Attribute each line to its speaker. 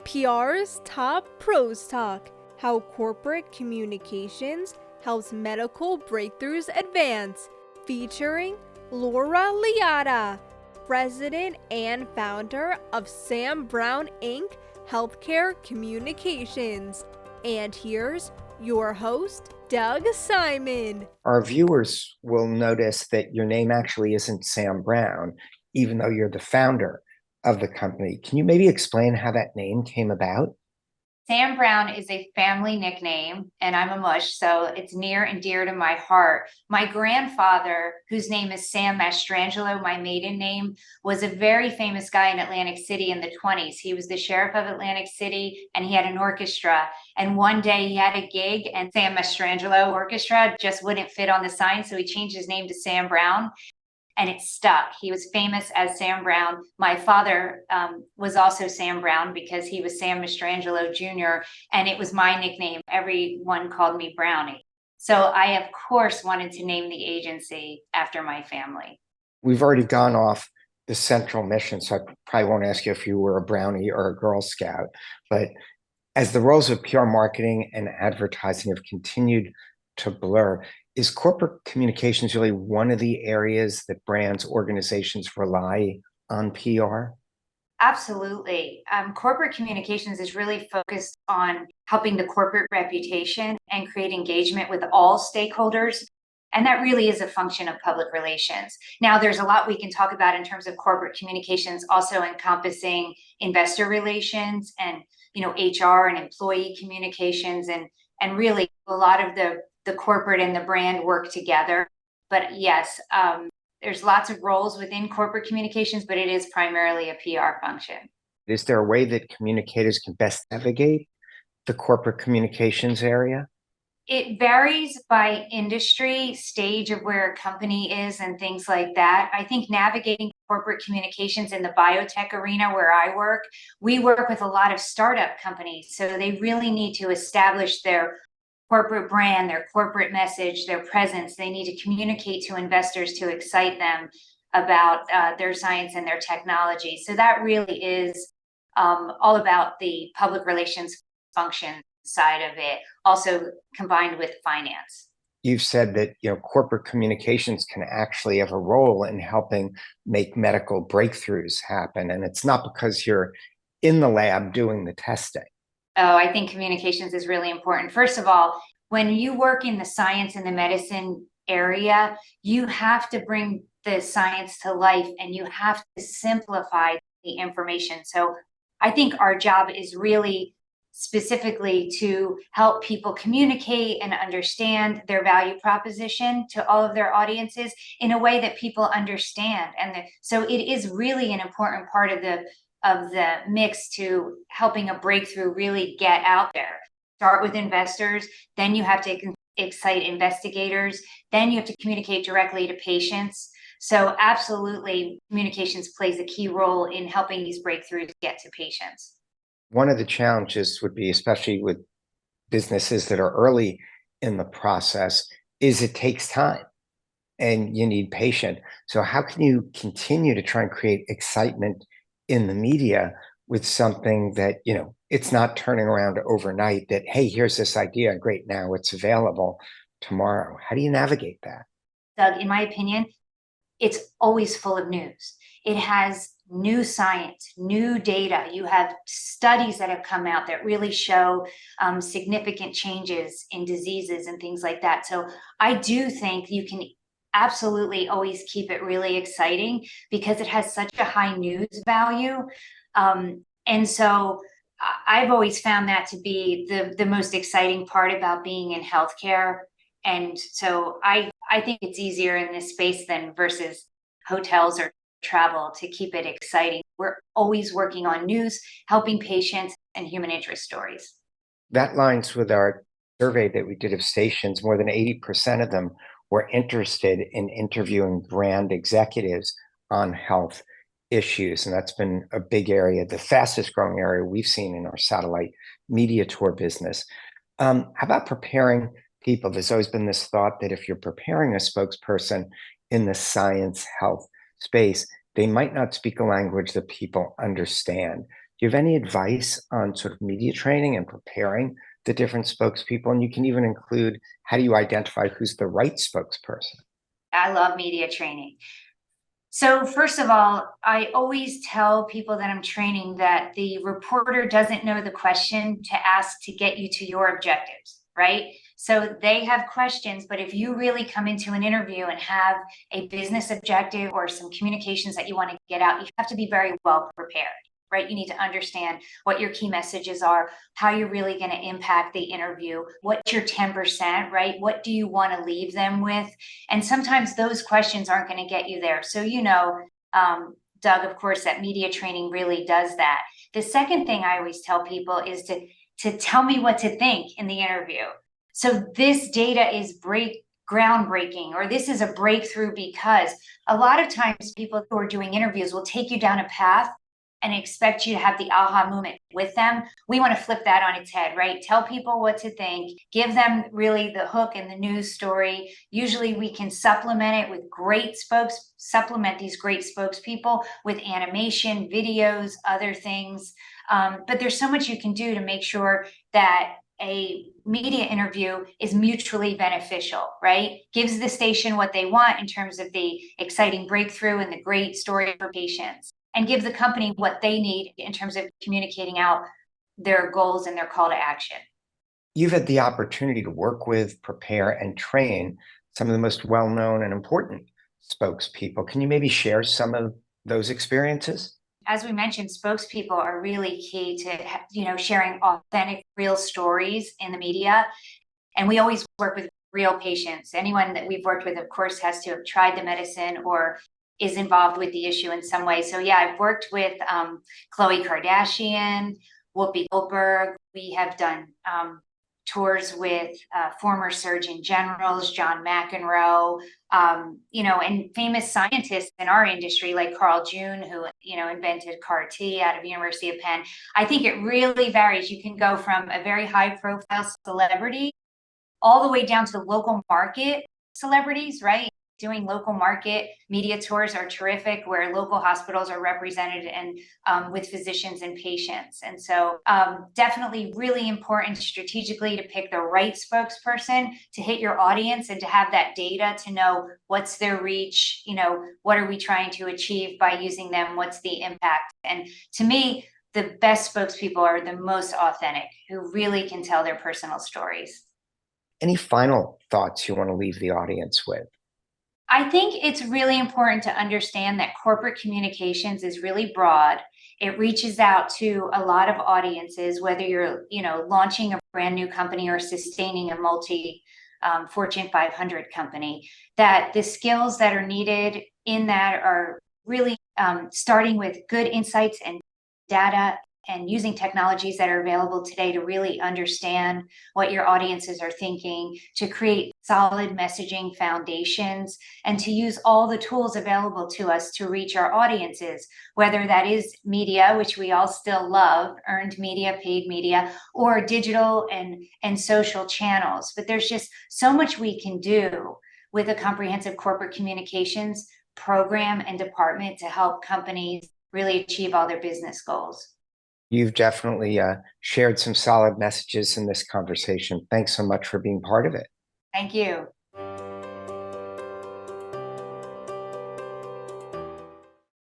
Speaker 1: PR's Top Pros Talk: How Corporate Communications Helps Medical Breakthroughs Advance, featuring Laura Liotta, President and founder of Sam Brown Inc. Healthcare Communications. And here's your host, Doug Simon.
Speaker 2: Our viewers will notice that your name actually isn't Sam Brown, even though you're the founder of the company. Can you maybe explain how that name came about?
Speaker 3: Sam Brown is a family nickname, and I'm a mush, so it's near and dear to my heart. My grandfather, whose name is Sam Mastrangelo, my maiden name, was a very famous guy in Atlantic City in the 20s. He was the sheriff of Atlantic City, and he had an orchestra. And one day he had a gig, and Sam Mastrangelo Orchestra just wouldn't fit on the sign, so he changed his name to Sam Brown. And it stuck. He was famous as Sam Brown. My father was also Sam Brown because he was Sam Mastrangelo Jr., and it was my nickname. Everyone called me Brownie. So I, of course, wanted to name the agency after my family.
Speaker 2: We've already gone off the central mission, so I probably won't ask you if you were a Brownie or a Girl Scout. But as the roles of PR marketing and advertising have continued to blur, is corporate communications really one of the areas that brands, organizations rely on PR?
Speaker 3: Absolutely. Corporate communications is really focused on helping the corporate reputation and create engagement with all stakeholders. And that really is a function of public relations. Now, there's a lot we can talk about in terms of corporate communications, also encompassing investor relations and HR and employee communications, and really a lot of the corporate and the brand work together. But yes, there's lots of roles within corporate communications, but it is primarily a PR function.
Speaker 2: Is there a way that communicators can best navigate the corporate communications area?
Speaker 3: It varies by industry, stage of where a company is, and things like that. I think navigating corporate communications in the biotech arena where I work, we work with a lot of startup companies. So they really need to establish their corporate brand, their corporate message, their presence. They need to communicate to investors to excite them about their science and their technology. So that really is all about the public relations function side of it, also combined with finance.
Speaker 2: You've said that corporate communications can actually have a role in helping make medical breakthroughs happen, and it's not because you're in the lab doing the testing.
Speaker 3: Oh, I think communications is really important. First of all, when you work in the science and the medicine area, you have to bring the science to life and you have to simplify the information. So I think our job is really specifically to help people communicate and understand their value proposition to all of their audiences in a way that people understand. So it is really an important part of the mix to helping a breakthrough really get out there. Start with investors, then you have to excite investigators, then you have to communicate directly to patients. So absolutely, communications plays a key role in helping these breakthroughs get to patients.
Speaker 2: One of the challenges would be, especially with businesses that are early in the process, is it takes time and you need patience. So how can you continue to try and create excitement in the media with something that, it's not turning around overnight that, hey, here's this idea, great, now it's available tomorrow? How do you navigate that?
Speaker 3: Doug, in my opinion, it's always full of news. It has new science, new data. You have studies that have come out that really show significant changes in diseases and things like that. So I do think you can absolutely always keep it really exciting because it has such a high news value. And so I've always found that to be the most exciting part about being in healthcare. And so I think it's easier in this space than versus hotels or travel to keep it exciting. We're always working on news, helping patients, and human interest stories.
Speaker 2: That lines with our survey that we did of stations. More than 80% of them were interested in interviewing brand executives on health issues. And that's been a big area, the fastest growing area we've seen in our satellite media tour business. How about preparing people? There's always been this thought that if you're preparing a spokesperson in the science health space, they might not speak a language that people understand. you have any advice on sort of media training and preparing the different spokespeople? And you can even include, how do you identify who's the right spokesperson?
Speaker 3: I love media training. So first of all, I always tell people that I'm training that the reporter doesn't know the question to ask to get you to your objectives, right? So they have questions, but if you really come into an interview and have a business objective or some communications that you want to get out, you have to be very well prepared, right? You need to understand what your key messages are, how you're really going to impact the interview, what's your 10%, right? What do you want to leave them with? And sometimes those questions aren't going to get you there. So, Doug, of course, that media training really does that. The second thing I always tell people is to tell me what to think in the interview. So this data is groundbreaking, or this is a breakthrough, because a lot of times people who are doing interviews will take you down a path and expect you to have the aha moment with them. We want to flip that on its head, right? Tell people what to think, give them really the hook and the news story. Usually we can supplement it with supplement these great spokespeople with animation, videos, other things. But there's so much you can do to make sure that a media interview is mutually beneficial, right? Gives the station what they want in terms of the exciting breakthrough and the great story for patients, and give the company what they need in terms of communicating out their goals and their call to action.
Speaker 2: You've had the opportunity to work with, prepare, and train some of the most well-known and important spokespeople. Can you maybe share some of those experiences?
Speaker 3: As we mentioned, spokespeople are really key to sharing authentic, real stories in the media. And we always work with real patients. Anyone that we've worked with, of course, has to have tried the medicine or is involved with the issue in some way. So yeah, I've worked with Khloe Kardashian, Whoopi Goldberg. We have done tours with former Surgeon Generals, John McEnroe, and famous scientists in our industry like Carl June, who invented CAR T out of University of Penn. I think it really varies. You can go from a very high-profile celebrity all the way down to local market celebrities, right? Doing local market media tours are terrific, where local hospitals are represented and with physicians and patients. And so definitely really important strategically to pick the right spokesperson to hit your audience and to have that data to know what's their reach, what are we trying to achieve by using them, what's the impact. And to me, the best spokespeople are the most authentic, who really can tell their personal stories.
Speaker 2: Any final thoughts you want to leave the audience with?
Speaker 3: I think it's really important to understand that corporate communications is really broad. It reaches out to a lot of audiences, whether you're, launching a brand new company or sustaining a Fortune 500 company, that the skills that are needed in that are really starting with good insights and data, and using technologies that are available today to really understand what your audiences are thinking, to create solid messaging foundations, and to use all the tools available to us to reach our audiences, whether that is media, which we all still love, earned media, paid media, or digital and social channels. But there's just so much we can do with a comprehensive corporate communications program and department to help companies really achieve all their business goals.
Speaker 2: You've definitely shared some solid messages in this conversation. Thanks so much for being part of it.
Speaker 3: Thank you.